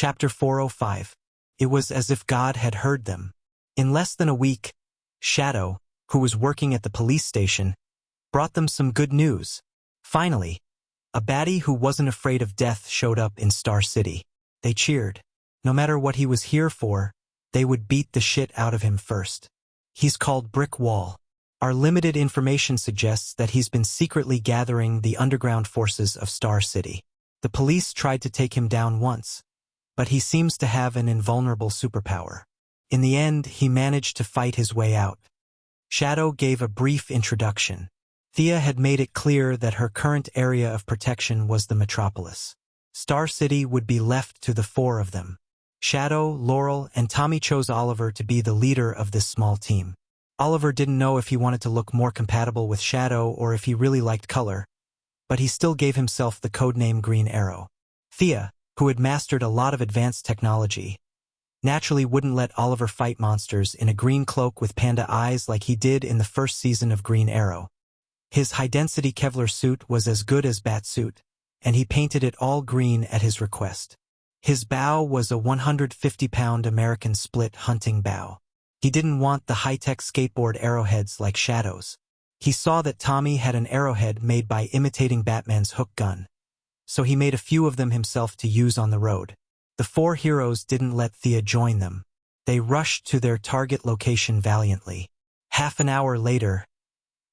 Chapter 405. It was as if God had heard them. In less than a week, Shadow, who was working at the police station, brought them some good news. Finally, a baddie who wasn't afraid of death showed up in Star City. They cheered. No matter what he was here for, they would beat the shit out of him first. He's called Brick Wall. Our limited information suggests that he's been secretly gathering the underground forces of Star City. The police tried to take him down once, but he seems to have an invulnerable superpower. In the end, he managed to fight his way out. Shadow gave a brief introduction. Thea had made it clear that her current area of protection was the metropolis. Star City would be left to the four of them. Shadow, Laurel, and Tommy chose Oliver to be the leader of this small team. Oliver didn't know if he wanted to look more compatible with Shadow or if he really liked color, but he still gave himself the codename Green Arrow. Thea, who had mastered a lot of advanced technology, naturally wouldn't let Oliver fight monsters in a green cloak with panda eyes like he did in the first season of Green Arrow. His high-density Kevlar suit was as good as Batsuit, and he painted it all green at his request. His bow was a 150-pound American split hunting bow. He didn't want the high-tech skateboard arrowheads like Shadow's. He saw that Tommy had an arrowhead made by imitating Batman's hook gun, so he made a few of them himself to use on the road. The four heroes didn't let Thea join them. They rushed to their target location valiantly. Half an hour later,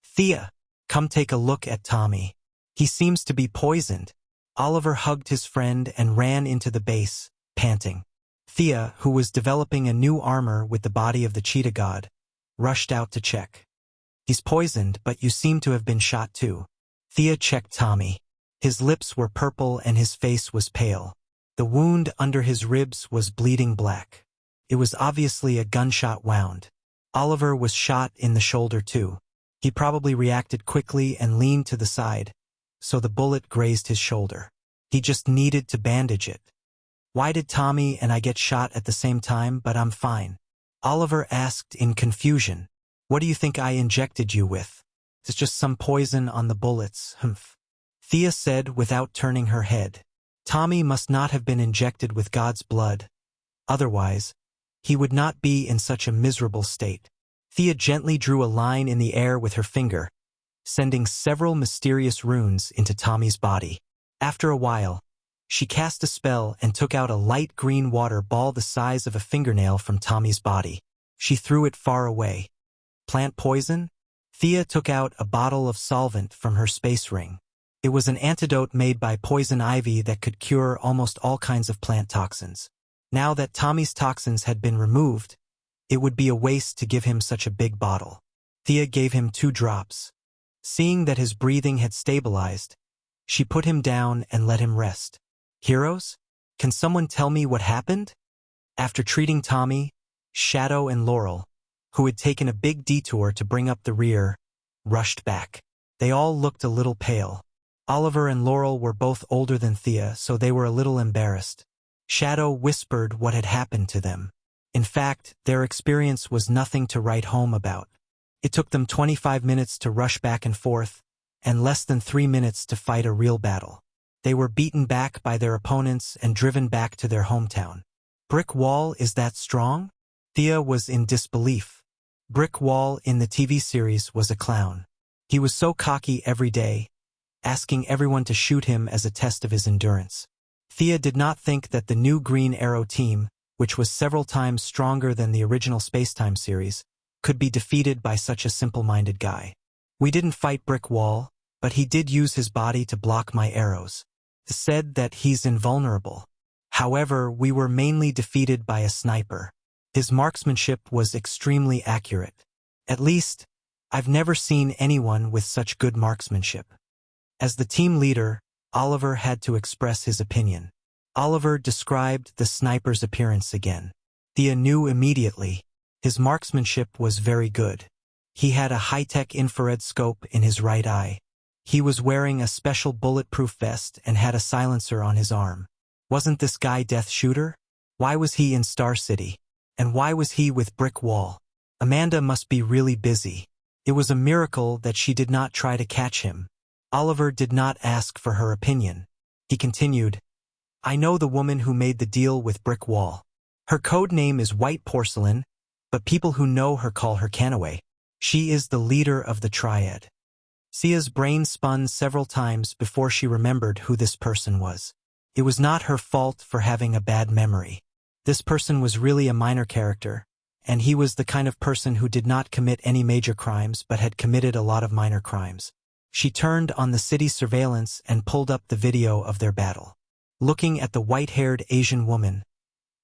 "Thea, come take a look at Tommy. He seems to be poisoned." Oliver hugged his friend and ran into the base, panting. Thea, who was developing a new armor with the body of the cheetah god, rushed out to check. "He's poisoned, but you seem to have been shot too." Thea checked Tommy. His lips were purple and his face was pale. The wound under his ribs was bleeding black. It was obviously a gunshot wound. Oliver was shot in the shoulder too. He probably reacted quickly and leaned to the side, so the bullet grazed his shoulder. He just needed to bandage it. "Why did Tommy and I get shot at the same time, but I'm fine?" Oliver asked in confusion. "What do you think I injected you with?" "It's just some poison on the bullets, humph," Thea said without turning her head. Tommy must not have been injected with God's blood. Otherwise, he would not be in such a miserable state. Thea gently drew a line in the air with her finger, sending several mysterious runes into Tommy's body. After a while, she cast a spell and took out a light green water ball the size of a fingernail from Tommy's body. She threw it far away. Plant poison? Thea took out a bottle of solvent from her space ring. It was an antidote made by poison ivy that could cure almost all kinds of plant toxins. Now that Tommy's toxins had been removed, it would be a waste to give him such a big bottle. Thea gave him 2 drops. Seeing that his breathing had stabilized, she put him down and let him rest. "Heroes, can someone tell me what happened?" After treating Tommy, Shadow and Laurel, who had taken a big detour to bring up the rear, rushed back. They all looked a little pale. Oliver and Laurel were both older than Thea, so they were a little embarrassed. Shadow whispered what had happened to them. In fact, their experience was nothing to write home about. It took them 25 minutes to rush back and forth, and less than 3 minutes to fight a real battle. They were beaten back by their opponents and driven back to their hometown. Brick Wall is that strong? Thea was in disbelief. Brick Wall in the TV series was a clown. He was so cocky every day, asking everyone to shoot him as a test of his endurance. Thea did not think that the new Green Arrow team, which was several times stronger than the original Spacetime series, could be defeated by such a simple-minded guy. "We didn't fight Brick Wall, but he did use his body to block my arrows. Said that he's invulnerable. However, we were mainly defeated by a sniper. His marksmanship was extremely accurate. At least, I've never seen anyone with such good marksmanship." As the team leader, Oliver had to express his opinion. Oliver described the sniper's appearance again. Thea knew immediately. His marksmanship was very good. He had a high-tech infrared scope in his right eye. He was wearing a special bulletproof vest and had a silencer on his arm. Wasn't this guy Death Shooter? Why was he in Star City? And why was he with Brick Wall? Amanda must be really busy. It was a miracle that she did not try to catch him. Oliver did not ask for her opinion. He continued, I know the woman who made the deal with Brick Wall. Her code name is White Porcelain, but people who know her call her Canaway. She is the leader of the Triad. Sia's brain spun several times before she remembered who this person was. It was not her fault for having a bad memory. This person was really a minor character, and he was the kind of person who did not commit any major crimes but had committed a lot of minor crimes. She turned on the city surveillance and pulled up the video of their battle. Looking at the white-haired Asian woman,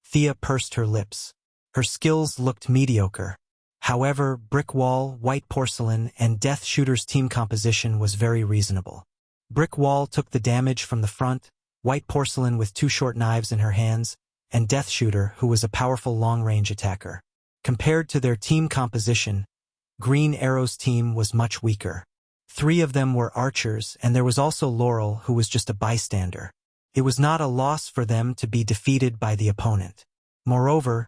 Thea pursed her lips. Her skills looked mediocre. However, Brick Wall, White Porcelain, and Death Shooter's team composition was very reasonable. Brick Wall took the damage from the front, White Porcelain with 2 short knives in her hands, and Death Shooter, who was a powerful long-range attacker. Compared to their team composition, Green Arrow's team was much weaker. 3 of them were archers, and there was also Laurel, who was just a bystander. It was not a loss for them to be defeated by the opponent. Moreover,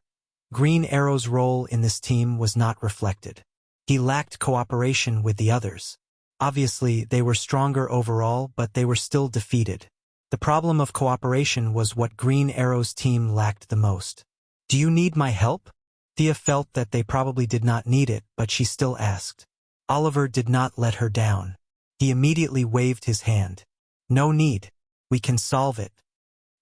Green Arrow's role in this team was not reflected. He lacked cooperation with the others. Obviously, they were stronger overall, but they were still defeated. The problem of cooperation was what Green Arrow's team lacked the most. Do you need my help? Thea felt that they probably did not need it, but she still asked. Oliver did not let her down. He immediately waved his hand. No need. We can solve it.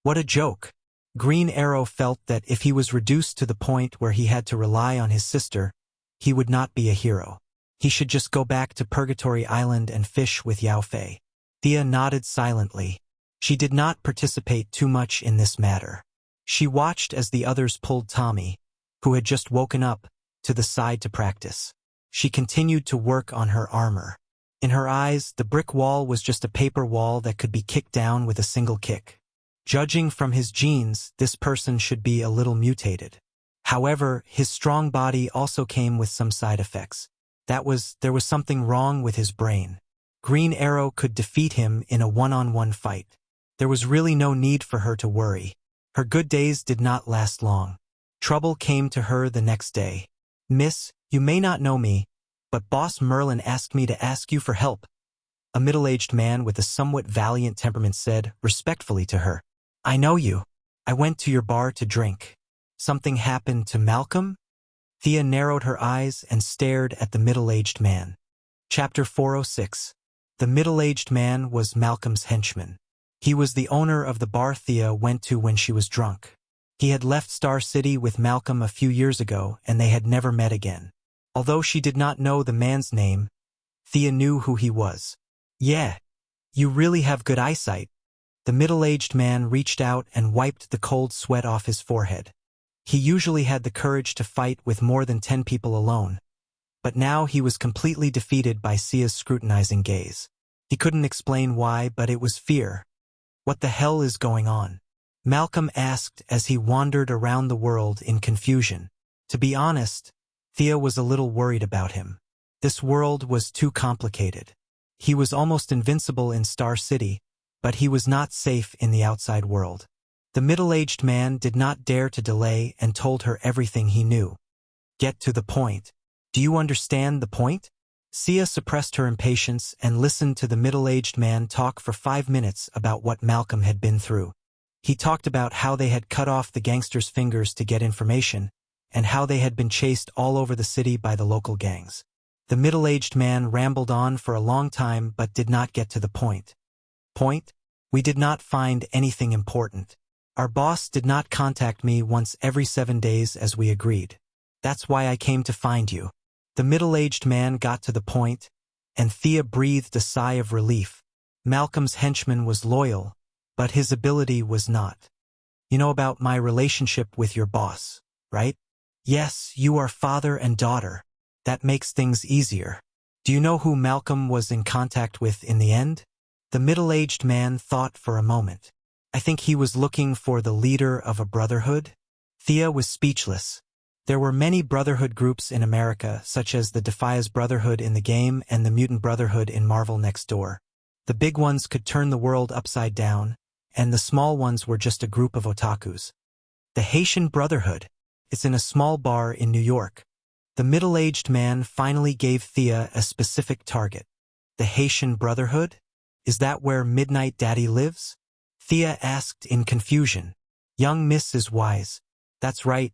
What a joke. Green Arrow felt that if he was reduced to the point where he had to rely on his sister, he would not be a hero. He should just go back to Purgatory Island and fish with Yao Fei. Thea nodded silently. She did not participate too much in this matter. She watched as the others pulled Tommy, who had just woken up, to the side to practice. She continued to work on her armor. In her eyes, the brick wall was just a paper wall that could be kicked down with a single kick. Judging from his genes, this person should be a little mutated. However, his strong body also came with some side effects. There was something wrong with his brain. Green Arrow could defeat him in a one-on-one fight. There was really no need for her to worry. Her good days did not last long. Trouble came to her the next day. Miss, you may not know me, but Boss Merlin asked me to ask you for help. A middle-aged man with a somewhat valiant temperament said, respectfully to her. I know you. I went to your bar to drink. Something happened to Malcolm? Thea narrowed her eyes and stared at the middle-aged man. Chapter 406. The middle-aged man was Malcolm's henchman. He was the owner of the bar Thea went to when she was drunk. He had left Star City with Malcolm a few years ago, and they had never met again. Although she did not know the man's name, Thea knew who he was. Yeah, you really have good eyesight. The middle-aged man reached out and wiped the cold sweat off his forehead. He usually had the courage to fight with more than 10 people alone, but now he was completely defeated by Sia's scrutinizing gaze. He couldn't explain why, but it was fear. What the hell is going on? Malcolm asked as he wandered around the world in confusion. To be honest, Thea was a little worried about him. This world was too complicated. He was almost invincible in Star City, but he was not safe in the outside world. The middle-aged man did not dare to delay and told her everything he knew. Get to the point. Do you understand the point? Sia suppressed her impatience and listened to the middle-aged man talk for 5 minutes about what Malcolm had been through. He talked about how they had cut off the gangsters' fingers to get information, and how they had been chased all over the city by the local gangs. The middle-aged man rambled on for a long time but did not get to the point. Point? We did not find anything important. Our boss did not contact me once every 7 days as we agreed. That's why I came to find you. The middle-aged man got to the point, and Thea breathed a sigh of relief. Malcolm's henchman was loyal, but his ability was not. You know about my relationship with your boss, right? Yes, you are father and daughter. That makes things easier. Do you know who Malcolm was in contact with in the end? The middle-aged man thought for a moment. I think he was looking for the leader of a brotherhood. Thea was speechless. There were many brotherhood groups in America, such as the Defias Brotherhood in the game and the Mutant Brotherhood in Marvel Next Door. The big ones could turn the world upside down, and the small ones were just a group of otakus. The Haitian Brotherhood. It's in a small bar in New York. The middle-aged man finally gave Thea a specific target. The Haitian Brotherhood? Is that where Midnight Daddy lives? Thea asked in confusion. Young Miss is wise. That's right.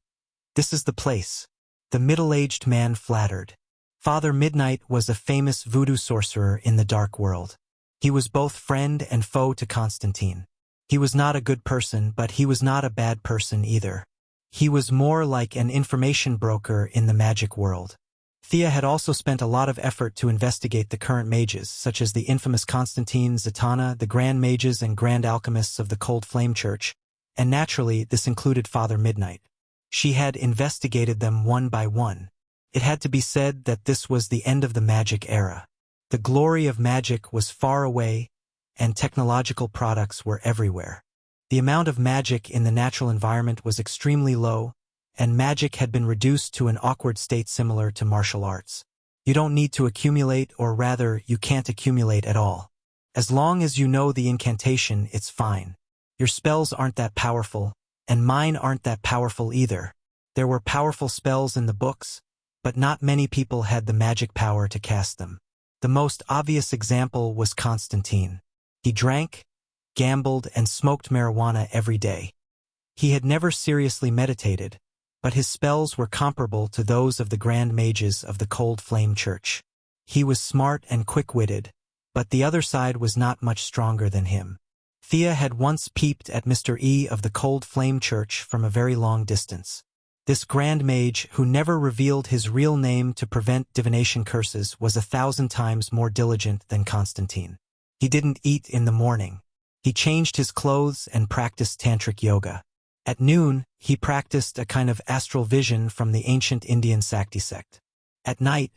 This is the place. The middle-aged man flattered. Father Midnight was a famous voodoo sorcerer in the dark world. He was both friend and foe to Constantine. He was not a good person, but he was not a bad person either. He was more like an information broker in the magic world. Thea had also spent a lot of effort to investigate the current mages, such as the infamous Constantine, Zatanna, the Grand Mages and Grand Alchemists of the Cold Flame Church, and naturally this included Father Midnight. She had investigated them one by one. It had to be said that this was the end of the magic era. The glory of magic was far away, and technological products were everywhere. The amount of magic in the natural environment was extremely low, and magic had been reduced to an awkward state similar to martial arts. You don't need to accumulate, or rather, you can't accumulate at all. As long as you know the incantation, it's fine. Your spells aren't that powerful, and mine aren't that powerful either. There were powerful spells in the books, but not many people had the magic power to cast them. The most obvious example was Constantine. He drank, gambled, and smoked marijuana every day. He had never seriously meditated, but his spells were comparable to those of the Grand Mages of the Cold Flame Church. He was smart and quick-witted, but the other side was not much stronger than him. Thea had once peeped at Mr. E of the Cold Flame Church from a very long distance. This Grand Mage, who never revealed his real name to prevent divination curses, was 1,000 times more diligent than Constantine. He didn't eat in the morning. He changed his clothes and practiced tantric yoga. At noon, he practiced a kind of astral vision from the ancient Indian Sakti sect. At night,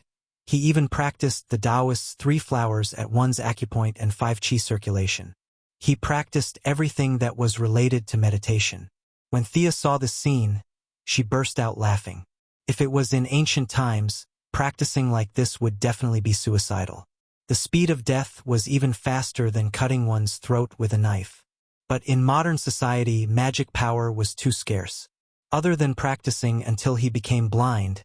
he even practiced the Taoist's 3 flowers at one's acupoint and 5 chi circulation. He practiced everything that was related to meditation. When Thea saw this scene, she burst out laughing. If it was in ancient times, practicing like this would definitely be suicidal. The speed of death was even faster than cutting one's throat with a knife. But in modern society, magic power was too scarce. Other than practicing until he became blind,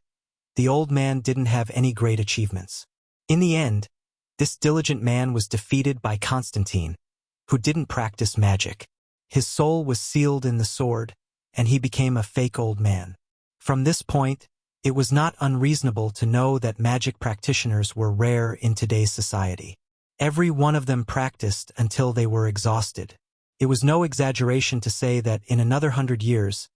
the old man didn't have any great achievements. In the end, this diligent man was defeated by Constantine, who didn't practice magic. His soul was sealed in the sword, and he became a fake old man. From this point, it was not unreasonable to know that magic practitioners were rare in today's society. Every one of them practiced until they were exhausted. It was no exaggeration to say that in another 100 years,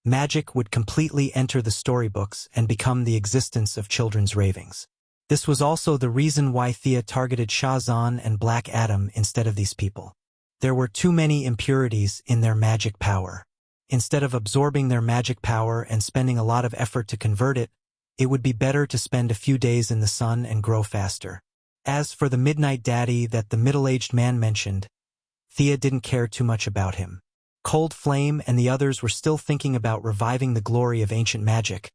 magic would completely enter the storybooks and become the existence of children's ravings. This was also the reason why Thea targeted Shazan and Black Adam instead of these people. There were too many impurities in their magic power. Instead of absorbing their magic power and spending a lot of effort to convert it, it would be better to spend a few days in the sun and grow faster. As for the Midnight Daddy that the middle-aged man mentioned, Thea didn't care too much about him. Cold Flame and the others were still thinking about reviving the glory of ancient magic,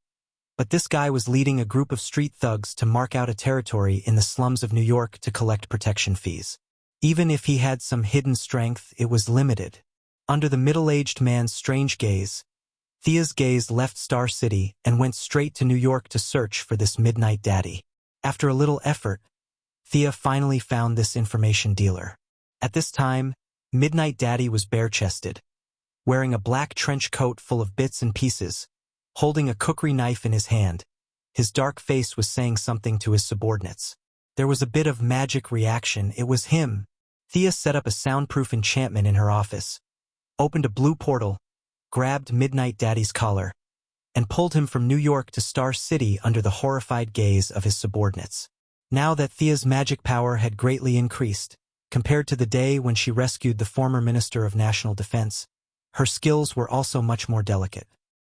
but this guy was leading a group of street thugs to mark out a territory in the slums of New York to collect protection fees. Even if he had some hidden strength, it was limited. Under the middle-aged man's strange gaze, Thea's gaze left Star City and went straight to New York to search for this Midnight Daddy. After a little effort, Thea finally found this information dealer. At this time, Midnight Daddy was bare-chested, wearing a black trench coat full of bits and pieces, holding a cookery knife in his hand. His dark face was saying something to his subordinates. There was a bit of magic reaction. It was him. Thea set up a soundproof enchantment in her office, opened a blue portal, grabbed Midnight Daddy's collar, and pulled him from New York to Star City under the horrified gaze of his subordinates. Now that Thea's magic power had greatly increased, compared to the day when she rescued the former Minister of National Defense, her skills were also much more delicate.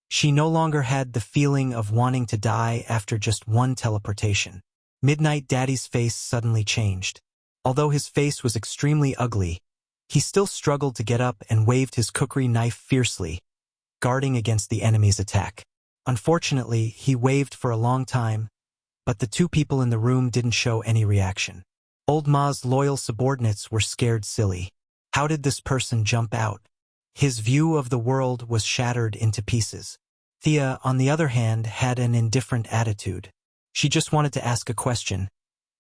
She no longer had the feeling of wanting to die after just one teleportation. Midnight Daddy's face suddenly changed. Although his face was extremely ugly, he still struggled to get up and waved his cookery knife fiercely, guarding against the enemy's attack. Unfortunately, he waved for a long time, but the 2 people in the room didn't show any reaction. Old Ma's loyal subordinates were scared silly. How did this person jump out? His view of the world was shattered into pieces. Thea, on the other hand, had an indifferent attitude. She just wanted to ask a question,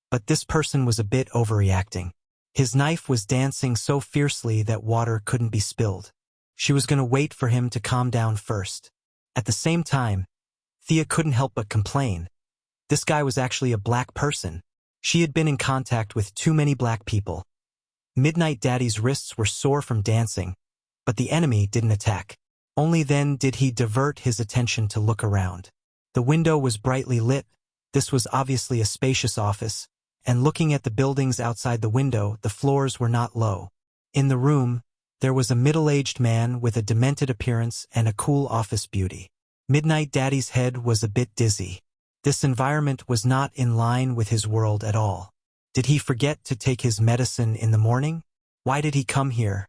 but this person was a bit overreacting. His knife was dancing so fiercely that water couldn't be spilled. She was going to wait for him to calm down first. At the same time, Thea couldn't help but complain. This guy was actually a black person. She had been in contact with too many black people. Midnight Daddy's wrists were sore from dancing, but the enemy didn't attack. Only then did he divert his attention to look around. The window was brightly lit. This was obviously a spacious office, and looking at the buildings outside the window, the floors were not low. In the room, there was a middle-aged man with a demented appearance and a cool office beauty. Midnight Daddy's head was a bit dizzy. This environment was not in line with his world at all. Did he forget to take his medicine in the morning? Why did he come here?